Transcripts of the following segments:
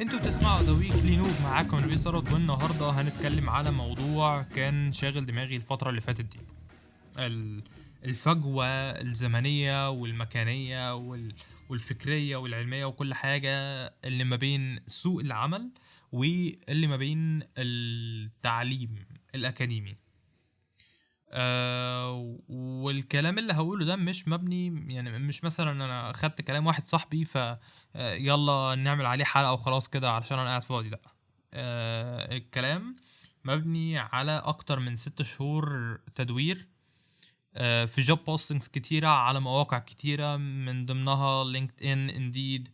انتوا بتسمعوا ذا ويكلي نوب، معاكم ريسارت، والنهارده هنتكلم على موضوع كان شاغل دماغي الفترة اللي فاتت دي. ال- الفجوة الزمنية والمكانية والفكرية والعلمية وكل حاجة اللي ما بين سوق العمل واللي ما بين التعليم الأكاديمي. والكلام اللي هقوله ده مش مبني، يعني مش مثلا انا اخدت كلام واحد صاحبي ف يلا نعمل عليه حلقة وخلاص كده علشان انا قاعد فاضي. لا، الكلام مبني على اكتر من 6 شهور تدوير في جوب بوستنجز كتيرة على مواقع كتيرة، من ضمنها لينكد ان، انديد،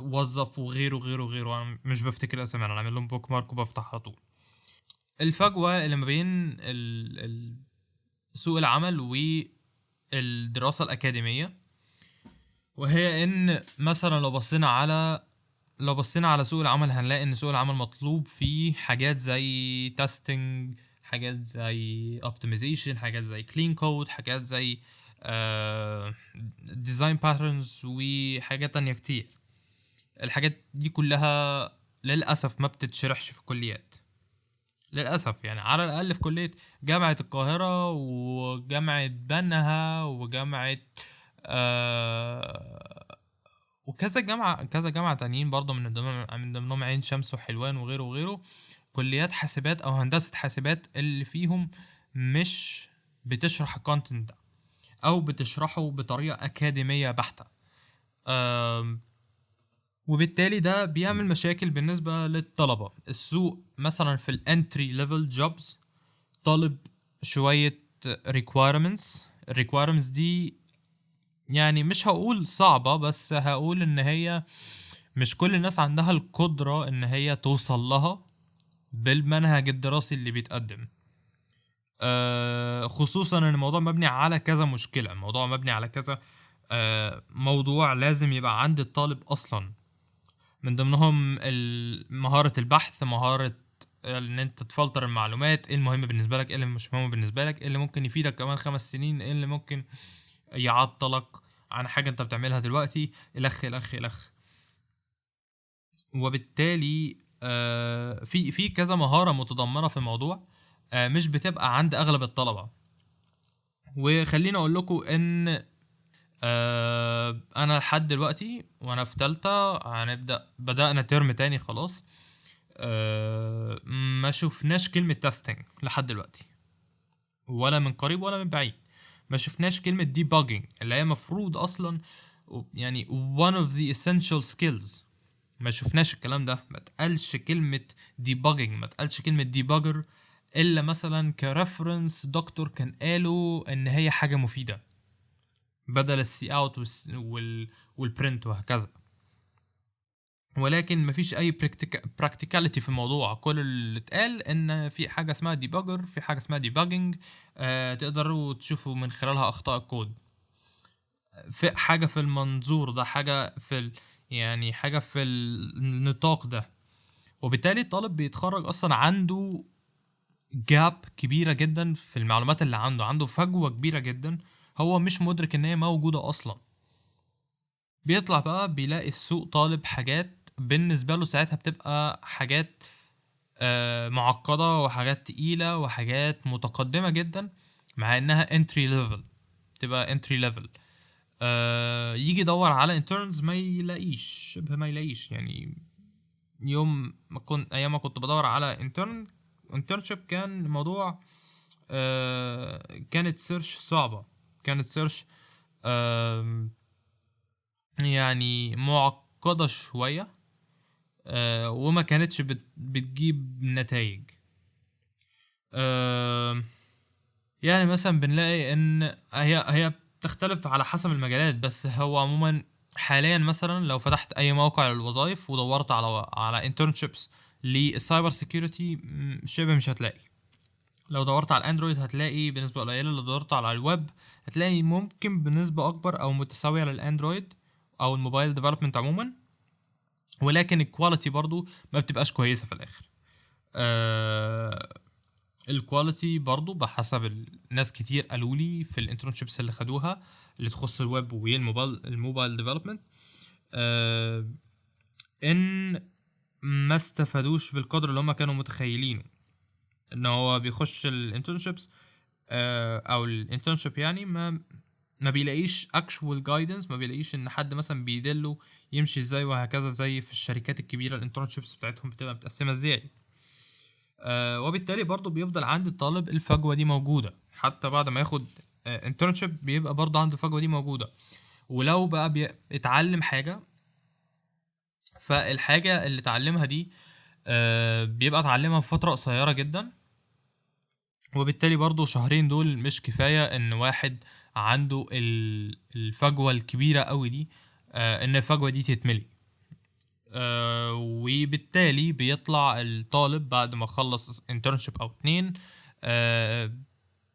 وظف وغيره غيره غيره. انا مش بفتكر اسامي، انا عامل لهم بوك مارك وبفتح على طول. الفجوة اللي ما بين سوق العمل والدراسة الأكاديمية، وهي إن مثلا لو بصينا على سوق العمل هنلاقي إن سوق العمل مطلوب فيه حاجات زي تيستنج، حاجات زي optimization، حاجات زي clean code، حاجات زي design patterns وحاجات تانية كتير. الحاجات دي كلها للأسف ما بتتشرحش في الكليات، للأسف. يعني على الأقل في كلية جامعة القاهرة وجامعة بنها وجامعة آه وكذا جامعة، كذا جامعة تانيين برضه، من ضمنهم عين شمس وحلوان وغيره وغيره. كليات حاسبات أو هندسة حاسبات اللي فيهم مش بتشرح الكونتنت ده، أو بتشرحه بطريقة أكاديمية بحتة. وبالتالي ده بيعمل مشاكل بالنسبة للطلبة. السوق مثلا في الانتري ليفل جوبز طالب شوية requirements دي، يعني مش هقول صعبة، بس هقول ان هي مش كل الناس عندها القدرة ان هي توصل لها بالمنهج الدراسي اللي بيتقدم. خصوصا ان الموضوع مبني على كذا مشكلة، الموضوع مبني على كذا موضوع لازم يبقى عند الطالب اصلا. من ضمنهم مهارة البحث، مهارة ان انت تفلتر المعلومات، ايه المهم بالنسبة لك، ايه اللي مش مهم بالنسبة لك، ايه اللي ممكن يفيدك كمان 5 سنين، ايه اللي ممكن يعطلك عن حاجة انت بتعملها دلوقتي، الخ الخ الخ. وبالتالي في كذا مهارة متضمنة في الموضوع، مش بتبقى عند اغلب الطلبة. وخليني اقول لكم ان انا لحد دلوقتي وانا في تالتة، بدأنا ترم تاني خلاص. ما شفناش كلمة تيستنج لحد دلوقتي، ولا من قريب ولا من بعيد. ما شفناش كلمة debugging اللي هي مفروض أصلا يعني one of the essential skills. ما شفناش الكلام ده، ما تقالش كلمة debugging، ما تقالش كلمة debugger إلا مثلا كرفرنس دكتور كان قالوا إن هي حاجة مفيدة بدل السي اوت والبرنت وهكذا. ولكن مفيش اي براكتيكاليتي في الموضوع. كل اللي اتقال ان في حاجه اسمها ديباجر، في حاجه اسمها ديباجنج، تقدروا تشوفوا من خلالها اخطاء الكود. في حاجه في المنظور ده، حاجه يعني حاجه في النطاق ده. وبالتالي الطالب بيتخرج اصلا عنده جاب كبيره جدا في المعلومات اللي عنده فجوه كبيره جدا، هو مش مدرك ان هي موجوده اصلا. بيطلع بقى بيلاقي السوق طالب حاجات بالنسبة له ساعتها بتبقى حاجات معقدة وحاجات تقيلة وحاجات متقدمة جدا، مع انها entry level، تبقى entry level. يجي يدور على interns ما يلاقيش، شبه ما يلاقيش. يعني ايام ما كنت بدور على internship كان الموضوع كانت سيرش صعبة، كانت سيرش يعني معقدة شوية، وما كانتش بتجيب نتائج. يعني مثلا بنلاقي ان هي بتختلف على حسب المجالات، بس هو عموما حاليا مثلا لو فتحت اي موقع للوظائف ودورت على internships للسايبر سيكيورتي، شبه مش هتلاقي. لو دورت على الاندرويد هتلاقي بنسبة قليلة، لو دورت على الويب هتلاقي ممكن بنسبة اكبر او متساوية للاندرويد او الموبايل ديفلوبمنت عموما. ولكن الكواليتي برضو ما بتبقاش كويسة في الاخر. الكواليتي برضو بحسب الناس كتير قالوا لي في الانترنشيبس اللي خدوها اللي تخص الويب والموبايل ديفلوبمنت، آه ان ما استفادوش بالقدر اللي هم كانوا متخيلينه. ان هو بيخش الانترنشيبس او الانترنشيب، يعني ما بيلاقيش actual guidance، ما بيلاقيش ان حد مثلا بيدله يمشي ازاي وهكذا، زي في الشركات الكبيره الانترنشيبس بتاعتهم بتبقى متقسمه ازاي. وبالتالي برضو بيفضل عند الطالب الفجوه دي موجوده، حتى بعد ما ياخد انترنشيب بيبقى برضو عنده الفجوه دي موجوده. ولو بقى بيتعلم حاجه، فالحاجه اللي اتعلمها دي بيبقى اتعلمها في فتره قصيره جدا، وبالتالي برضو شهرين دول مش كفاية ان واحد عنده الفجوة الكبيرة قوي دي، ان الفجوة دي تتملي. وبالتالي بيطلع الطالب بعد ما خلص internship او اتنين، آه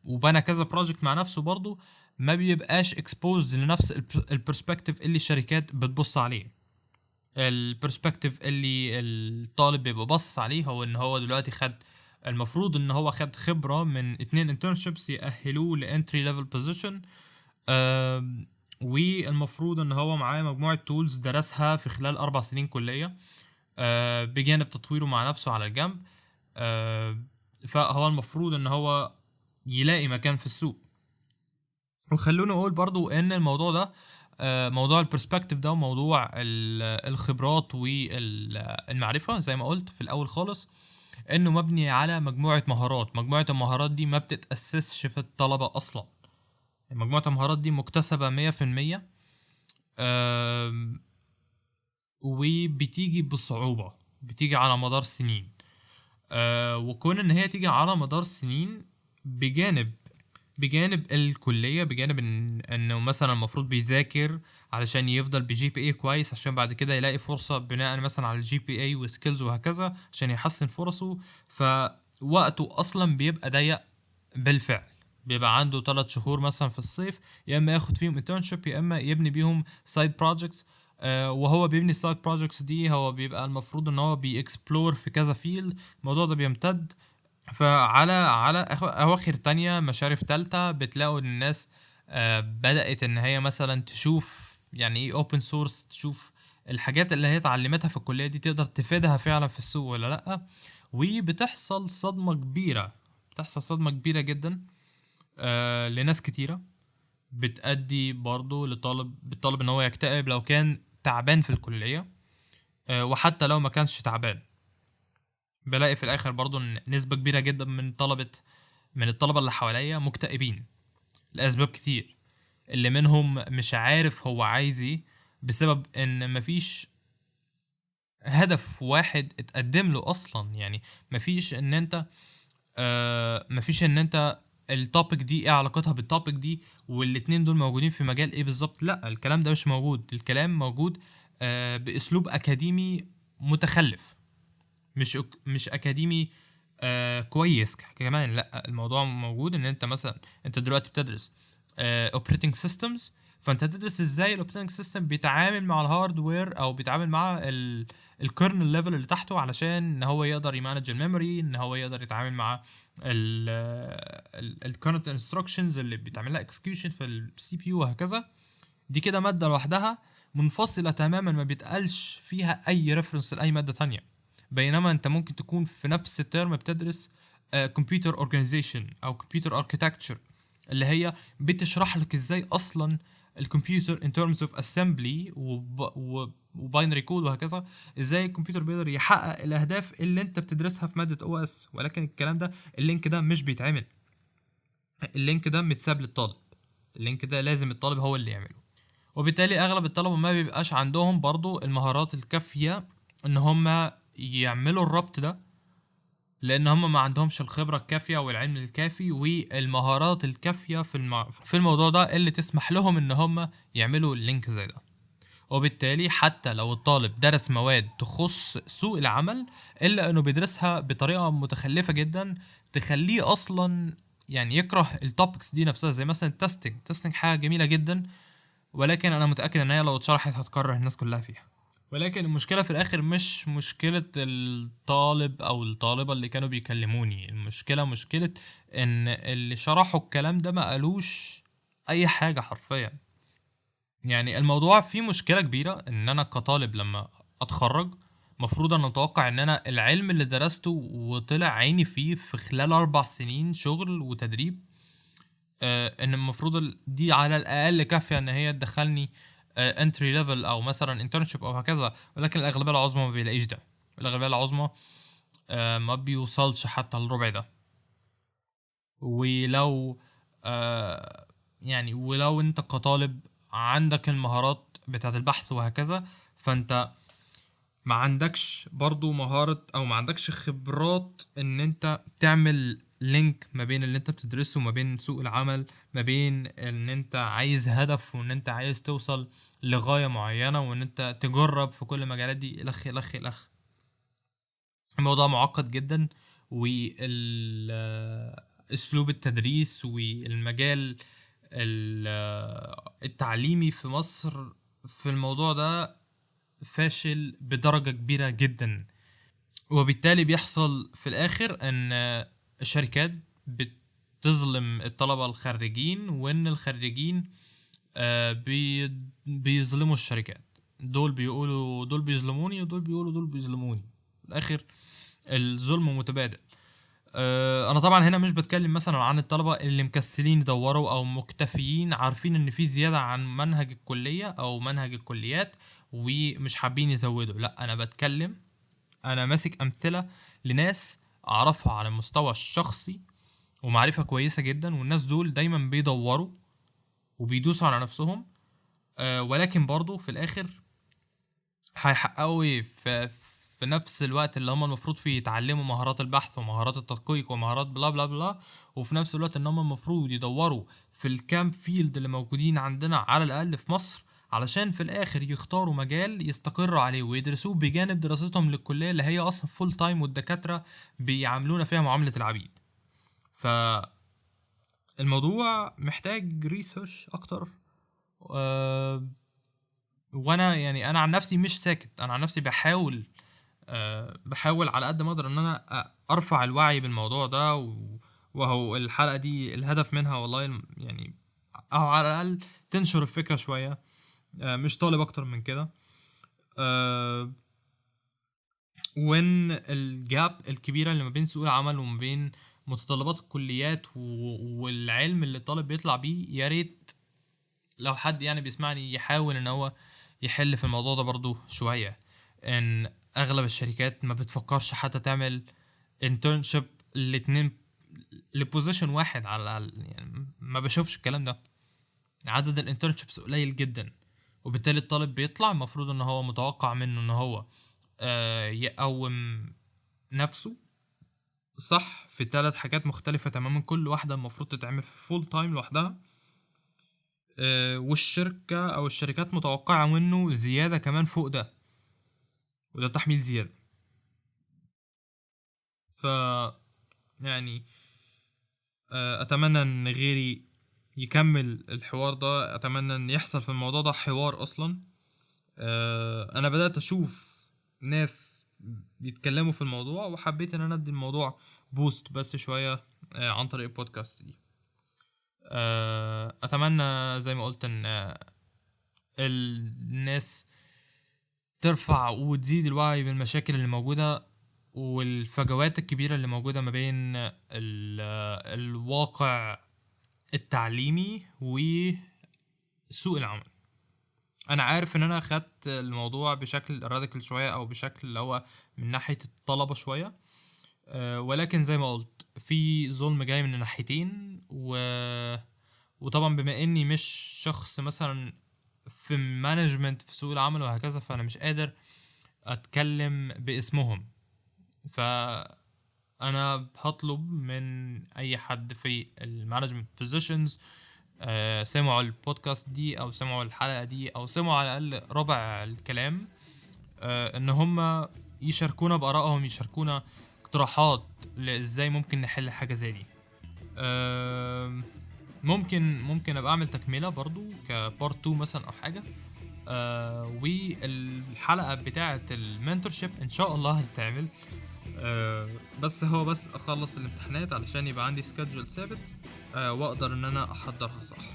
وبنى كذا بروجكت مع نفسه، برضو ما بيبقاش exposed لنفس البرسبكتيف اللي الشركات بتبص عليه. البرسبكتيف اللي الطالب بيبقى باصص عليه هو ان هو دلوقتي المفروض ان هو خد خبرة من 2 internships يأهلوه لانتري ليفل بوزيشن، والمفروض ان هو معاه مجموعة تولز درسها في خلال 4 سنين كلية، بجانب تطويره مع نفسه على الجنب. فهو المفروض ان هو يلاقي مكان في السوق. وخلونا نقول برضو ان الموضوع ده، موضوع البرسبكتيف ده وموضوع الخبرات والمعرفة زي ما قلت في الاول خالص، انه مبني على مجموعة مهارات. مجموعة المهارات دي ما بتتأسسش في الطلبة اصلا، مجموعة المهارات دي مكتسبة 100%. وبتيجي بصعوبة، بتيجي على مدار سنين. وكون ان هي تيجي على مدار سنين بجانب الكلية، بجانب انه مثلا المفروض بيذاكر علشان يفضل بجي بي اي كويس، عشان بعد كده يلاقي فرصة بناء مثلا على الجي بي اي وسكيلز وهكذا عشان يحسن فرصه. فوقته اصلا بيبقى ضيق بالفعل، بيبقى عنده 3 شهور مثلا في الصيف، يا اما ياخد فيهم internship يا اما يبني بيهم side projects. وهو بيبني side projects دي هو بيبقى المفروض ان هو بيكسبلور في كذا فيلد. الموضوع ده بيمتد. فعلى اواخر تانية مشارف تالتة بتلاقوا ان الناس بدأت ان هي مثلا تشوف يعني ايه open source، تشوف الحاجات اللي هي اتعلمتها في الكلية دي تقدر تفيدها فعلا في السوق ولا لأ. وبتحصل صدمة كبيرة، بتحصل صدمة كبيرة جدا لناس كتيرة، بتأدي برضو بالطالب ان هو يكتئب لو كان تعبان في الكلية. وحتى لو ما كانش تعبان، بلاقي في الاخر برضو ان نسبة كبيرة جدا من الطلبة اللي حواليا مكتئبين لأسباب كتير، اللي منهم مش عارف هو عايز ايه، بسبب ان مفيش هدف واحد اتقدم له اصلا. يعني مفيش ان انت التوبيك دي ايه علاقتها بالتوبيك دي، والاتنين دول موجودين في مجال ايه بالظبط. لا، الكلام ده مش موجود. الكلام موجود باسلوب اكاديمي متخلف، مش اكاديمي كويس كمان. لا، الموضوع موجود ان انت مثلا انت دلوقتي بتدرس اوبريتنج سيستمز، فانت تدرس ازاي الاوبريتنج سيستم بيتعامل مع الهاردوير او بيتعامل مع الكيرنل ليفل اللي تحته، علشان ان هو يقدر يمانج الميموري، ان هو يقدر يتعامل مع الكونت انستراكشنز اللي بيتعمل لها اكسكيوشن في السي بي يو وهكذا. دي كده ماده لوحدها منفصله تماما، ما بيتقالش فيها اي ريفرنس لاي ماده تانية. بينما انت ممكن تكون في نفس الترم بتدرس كمبيوتر اورجانيزيشن او كمبيوتر اركيتكتشر، اللي هي بتشرح لك ازاي اصلا الكمبيوتر in terms of assembly وباينري كود وهكذا، ازاي الكمبيوتر بيقدر يحقق الاهداف اللي انت بتدرسها في ماده او اس. ولكن الكلام ده، اللينك ده مش بيتعمل، اللينك ده متساب للطالب، اللينك ده لازم الطالب هو اللي يعمله. وبالتالي اغلب الطلبه ما بيبقاش عندهم برضو المهارات الكافيه ان هم يعملوا الربط ده، لان هم ما عندهمش الخبره الكافيه والعلم الكافي والمهارات الكافيه في الموضوع ده اللي تسمح لهم ان هم يعملوا اللينك زي ده. وبالتالي حتى لو الطالب درس مواد تخص سوق العمل، الا انه بيدرسها بطريقه متخلفه جدا تخليه اصلا يعني يكره التوبكس دي نفسها. زي مثلا التستنج حاجه جميله جدا، ولكن انا متاكد ان هي لو اتشرحت هتكره الناس كلها فيها. ولكن المشكله في الاخر مش مشكله الطالب او الطالبه اللي كانوا بيكلموني، المشكله مشكله ان اللي شرحوا الكلام ده ما قالوش اي حاجه حرفيا. يعني الموضوع فيه مشكلة كبيرة ان انا كطالب لما اتخرج مفروض ان اتوقع ان انا العلم اللي درسته وطلع عيني فيه في خلال 4 سنين شغل وتدريب، ان المفروض دي على الاقل كافية ان هي تدخلني انتري ليفل او مثلا انترنشيب او هكذا. ولكن الاغلبية العظمى ما بيلاقيش ده. الاغلبية العظمى ما بيوصلش حتى الربع ده. ولو يعني ولو انت كطالب عندك المهارات بتاعت البحث وهكذا، فانت ما عندكش برضو مهارة او ما عندكش خبرات ان انت تعمل لينك ما بين اللي انت بتدرسه وما بين سوق العمل، ما بين ان انت عايز هدف وان انت عايز توصل لغاية معينة وان انت تجرب في كل المجالات دي الخ الخ الخ. الموضوع معقد جدا. اسلوب التدريس والمجال التعليمي في مصر في الموضوع ده فاشل بدرجة كبيرة جدا. وبالتالي بيحصل في الاخر ان الشركات بتظلم الطلبة الخريجين، وان الخريجين بيظلموا الشركات. دول بيقولوا دول بيظلموني ودول بيقولوا دول بيظلموني. في الاخر الظلم متبادل. انا طبعا هنا مش بتكلم مثلا عن الطلبة اللي مكسلين يدوروا او مكتفيين عارفين ان في زيادة عن منهج الكلية او منهج الكليات ومش حابين يزودوا. لا، انا بتكلم، انا ماسك امثلة لناس اعرفها على المستوى الشخصي ومعرفة كويسة جدا، والناس دول دايما بيدوروا وبيدوسوا على نفسهم. ولكن برضو في الاخر هيحققوا ايه في نفس الوقت اللي هم المفروض فيه يتعلموا مهارات البحث ومهارات التدقيق ومهارات بلا بلا بلا، وفي نفس الوقت ان هم المفروض يدوروا في الكام فيلد اللي موجودين عندنا على الاقل في مصر، علشان في الاخر يختاروا مجال يستقروا عليه ويدرسوه بجانب دراستهم للكلية اللي هي اصلا فول تايم والدكاترة بيعاملونا فيها معاملة العبيد. فالموضوع محتاج ريسيرش اكتر. أه وانا يعني انا عن نفسي مش ساكت، انا عن نفسي بحاول على قد ما اقدر ان انا ارفع الوعي بالموضوع ده وهو الحلقة دي الهدف منها والله يعني او على الاقل تنشر الفكرة شوية. مش طالب اكتر من كده. آه، وان الجاب الكبيرة اللي ما بين سوق العمل وما بين متطلبات الكليات والعلم اللي الطالب بيطلع بيه، يا ريت لو حد يعني بيسمعني يحاول ان هو يحل في الموضوع ده برضو شوية. ان اغلب الشركات ما بتفكرش حتى تعمل internship الاتنين لبوزيشن واحد على الاقل. يعني ما بشوفش الكلام ده. عدد الانترنشيبس قليل جدا، وبالتالي الطالب بيطلع المفروض ان هو متوقع منه ان هو يقوم نفسه صح في 3 حاجات مختلفة تماما، كل واحدة المفروض تتعمل في فول تايم لوحدها. والشركة او الشركات متوقعة منه زيادة كمان فوق ده، وده تحميل زيادة. ف يعني اتمنى ان غيري يكمل الحوار ده، اتمنى ان يحصل في الموضوع ده حوار اصلا. انا بدأت اشوف ناس بيتكلموا في الموضوع وحبيت ان انا ادي الموضوع بوست بس شوية عن طريق البودكاست دي. اتمنى زي ما قلت ان الناس ترفع وتزيد الوعي بالمشاكل اللي موجودة والفجوات الكبيرة اللي موجودة ما بين الواقع التعليمي وسوق العمل. انا عارف ان انا خدت الموضوع بشكل راديكال شوية او بشكل اللي هو من ناحية الطلبة شوية. ولكن زي ما قلت في ظلم جاي من الناحيتين وطبعا بما اني مش شخص مثلا في مانجمنت في سوق العمل وهكذا، فانا مش قادر اتكلم باسمهم. فانا هطلب من اي حد في المانجمنت بوزيشنز سمعوا البودكاست دي او سمعوا الحلقة دي او سمعوا على الاقل ربع الكلام، ان هم يشاركونا بارائهم، يشاركونا اقتراحات لازاي ممكن نحل حاجة زي دي. ممكن ابقى اعمل تكملة برضو كبارت 2 مثلا او حاجة. والحلقة بتاعة المنتورشيب ان شاء الله هتتعمل. بس اخلص الامتحانات علشان يبقى عندي سكادجول ثابت واقدر ان انا احضرها صح.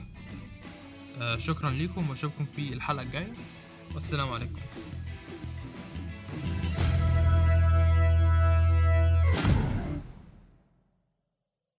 شكرا لكم واشوفكم في الحلقة الجاية، والسلام عليكم.